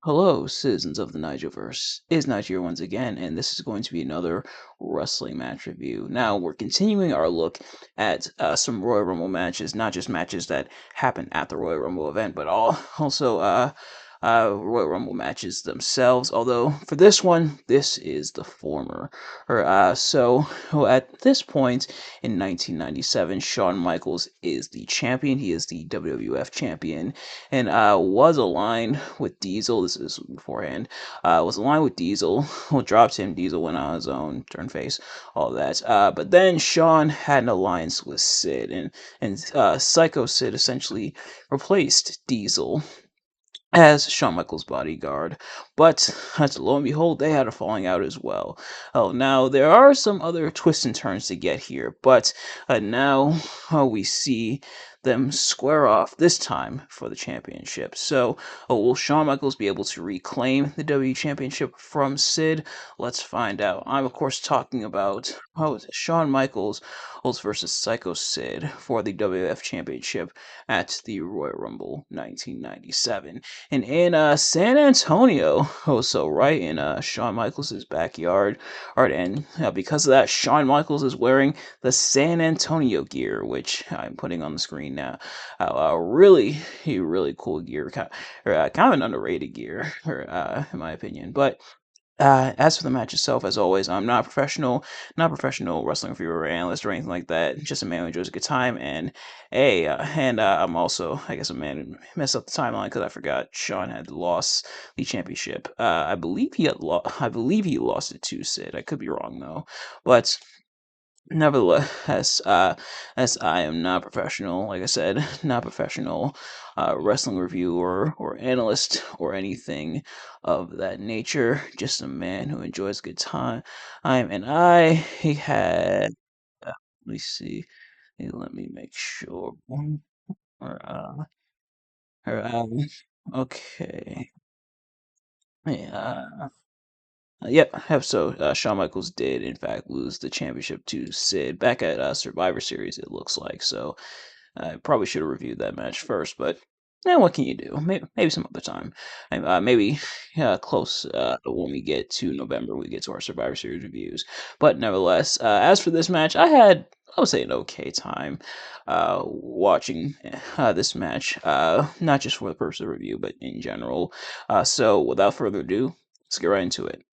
Hello, citizens of the Nigelverse. It's Nigel here once again, and this is going to be another wrestling match review. Now, we're continuing our look at some Royal Rumble matches, not just matches that happened at the Royal Rumble event, but also Royal Rumble matches themselves. Although, for this one, this is the former. At this point in 1997, Shawn Michaels is the champion. He is the WWF champion and was aligned with Diesel. This is beforehand. Was aligned with Diesel. Well, dropped him. Diesel went on his own, turned face, all that. But then Shawn had an alliance with Sid, and Sycho Sid essentially replaced Diesel as Shawn Michaels' bodyguard. But lo and behold, they had a falling out as well. Oh, now there are some other twists and turns to get here, but now we see them square off this time for the championship. So, will Shawn Michaels be able to reclaim the W Championship from Sid? Let's find out. I'm of course talking about Shawn Michaels versus Sycho Sid for the WWF Championship at the Royal Rumble 1997 and in San Antonio. Right in Shawn Michaels' backyard. And because of that, Shawn Michaels is wearing the San Antonio gear, which I'm putting on the screen now. Really cool gear, kind of an underrated gear, in my opinion. But as for the match itself, as always, I'm not a professional wrestling reviewer or analyst or anything like that. Just a man who enjoys a good time, I'm also, I guess, a man who messed up the timeline because I forgot Shawn had lost the championship. I believe he lost it to Sid. I could be wrong though, but nevertheless, as I am not professional, like I said, not professional wrestling reviewer or analyst or anything of that nature, just a man who enjoys good time. He had, let me see, let me make sure. Or, or, okay. Yeah. Yep. Shawn Michaels did, in fact, lose the championship to Sid back at Survivor Series, it looks like. So I probably should have reviewed that match first, but what can you do? Maybe some other time. Maybe close when we get to November, we get to our Survivor Series reviews. But nevertheless, as for this match, I would say, an okay time watching this match, not just for the purpose of review, but in general. So without further ado, let's get right into it.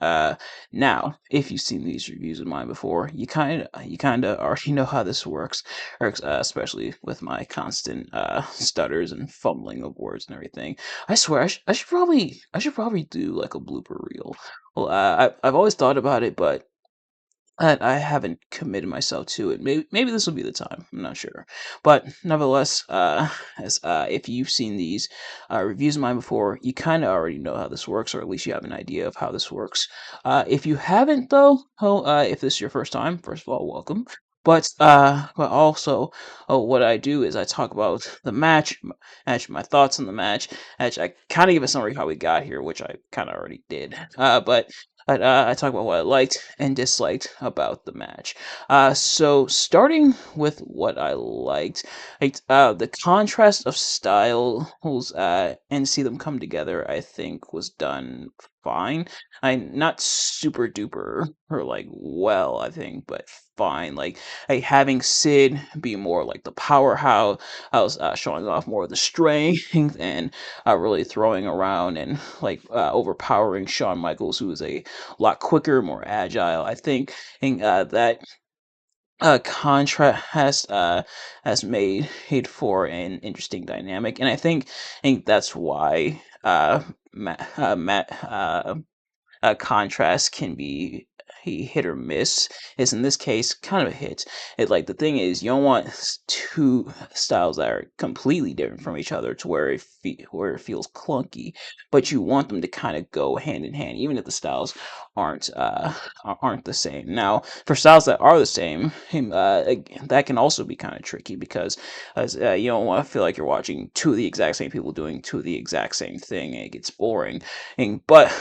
Now, if you've seen these reviews of mine before, you kind of already know how this works, especially with my constant stutters and fumbling of words and everything. I swear, I should probably do like a blooper reel. Well, I've always thought about it, but I haven't committed myself to it. Maybe this will be the time. I'm not sure, but nevertheless, as if you've seen these reviews of mine before, you kind of already know how this works, or at least you have an idea of how this works. If you haven't, though, if this is your first time, first of all, welcome. But also, what I do is I talk about the match, my thoughts on the match. Actually, I kind of give a summary of how we got here, which I kind of already did. But I talk about what I liked and disliked about the match. So starting with what I liked, the contrast of styles and see them come together, I think was done fine. Not super duper or like well, I think, but fine. Like having Sid be more like the powerhouse, I was showing off more of the strength and really throwing around and overpowering Shawn Michaels, who is a lot quicker, more agile. I think that contrast has made for an interesting dynamic, and I think that's why contrast can be hit or miss. Is in this case kind of a hit. The thing is, you don't want two styles that are completely different from each other to where it feels clunky, but you want them to kind of go hand in hand, even if the styles aren't aren't the same. Now, for styles that are the same, that can also be kind of tricky because you don't want to feel like you're watching two of the exact same people doing two of the exact same thing, and it gets boring. But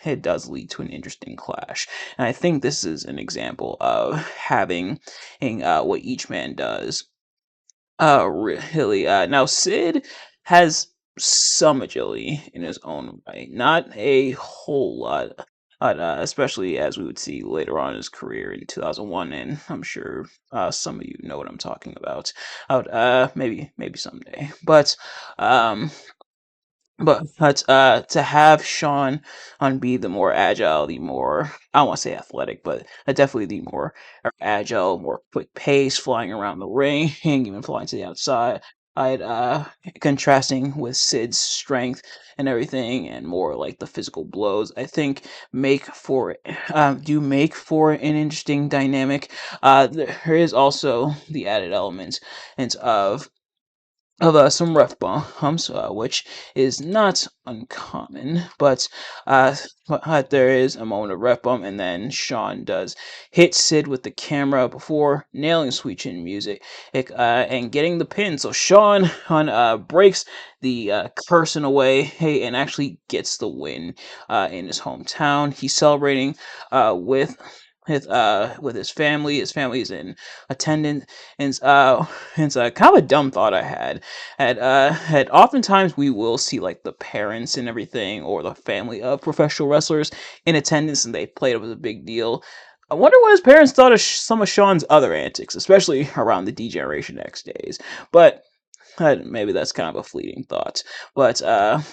it does lead to an interesting clash. And I think this is an example of having what each man does. Really. Now, Sid has some agility in his own right, not a whole lot. Especially as we would see later on in his career in 2001, and I'm sure some of you know what I'm talking about. Maybe someday, um, but to have Shawn on be the more agile, the more I don't want to say athletic, but definitely the more agile, more quick pace, flying around the ring, and even flying to the outside. I'd contrasting with Sid's strength and everything, and more like the physical blows. I think do make for an interesting dynamic. There is also the added element and of some rough bumps, which is not uncommon. But there is a moment of rough bump, and then Shawn does hit Sid with the camera before nailing sweet chin music and getting the pin. So Shawn breaks the curse in a way, hey, and actually gets the win in his hometown. He's celebrating with his family. His family is in attendance, and it's kind of a dumb thought I had oftentimes we will see like the parents and everything or the family of professional wrestlers in attendance and they played it was a big deal. I wonder what his parents thought of some of Shawn's other antics, especially around the D-Generation X days. But maybe that's kind of a fleeting thought. But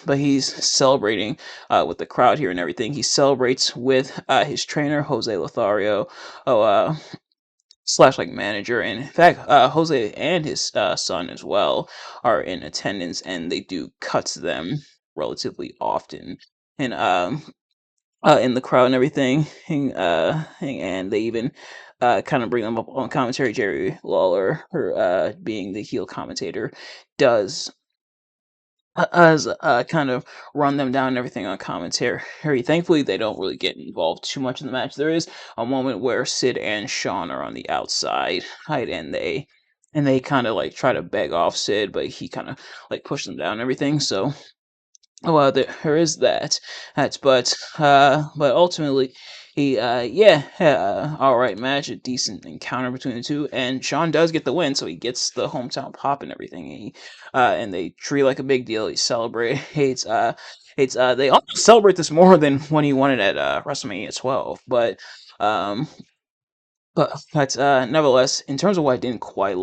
he's celebrating with the crowd here and everything. He celebrates with his trainer Jose Lothario. Oh, slash like manager, and in fact Jose and his son as well are in attendance, and they do cuts them relatively often and in the crowd and everything, and they even kind of bring them up on commentary. Jerry Lawler, or being the heel commentator, does as kind of run them down and everything on commentary. Thankfully, they don't really get involved too much in the match. There is a moment where Sid and Shawn are on the outside, right, and they kind of like try to beg off Sid, but he kind of like push them down and everything. So well, there is that. But ultimately, all right match, a decent encounter between the two, and Shawn does get the win, so he gets the hometown pop and everything. And they treat it like a big deal. He celebrates. They almost celebrate this more than when he won it at WrestleMania 12, um, but nevertheless, in terms of what I didn't quite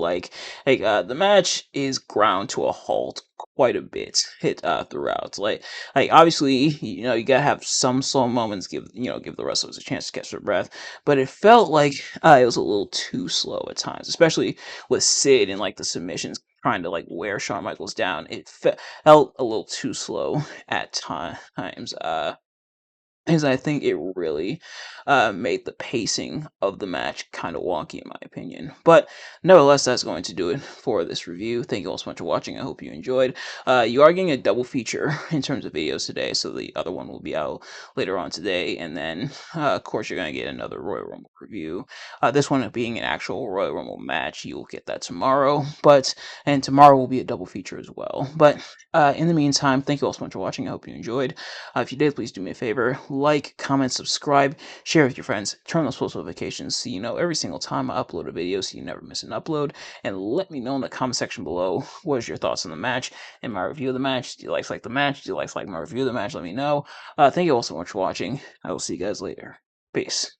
the match is ground to a halt quite a bit hit throughout. Like obviously, you gotta have some slow moments, give the wrestlers a chance to catch their breath. But it felt like it was a little too slow at times, especially with Sid and like the submissions trying to like wear Shawn Michaels down. Felt a little too slow at times. Is I think it really made the pacing of the match kind of wonky, in my opinion. But nevertheless, that's going to do it for this review. Thank you all so much for watching. I hope you enjoyed. You are getting a double feature in terms of videos today, so the other one will be out later on today. And then, of course, you're going to get another Royal Rumble review. This one being an actual Royal Rumble match. You will get that tomorrow. And tomorrow will be a double feature as well. But in the meantime, thank you all so much for watching. I hope you enjoyed. If you did, please do me a favor. Like, comment, subscribe, share with your friends, turn on those post notifications so you know every single time I upload a video so you never miss an upload. And let me know in the comment section below what is your thoughts on the match and my review of the match. Do you like the match? Do you like my review of the match? Let me know. Thank you all so much for watching. I will see you guys later. Peace.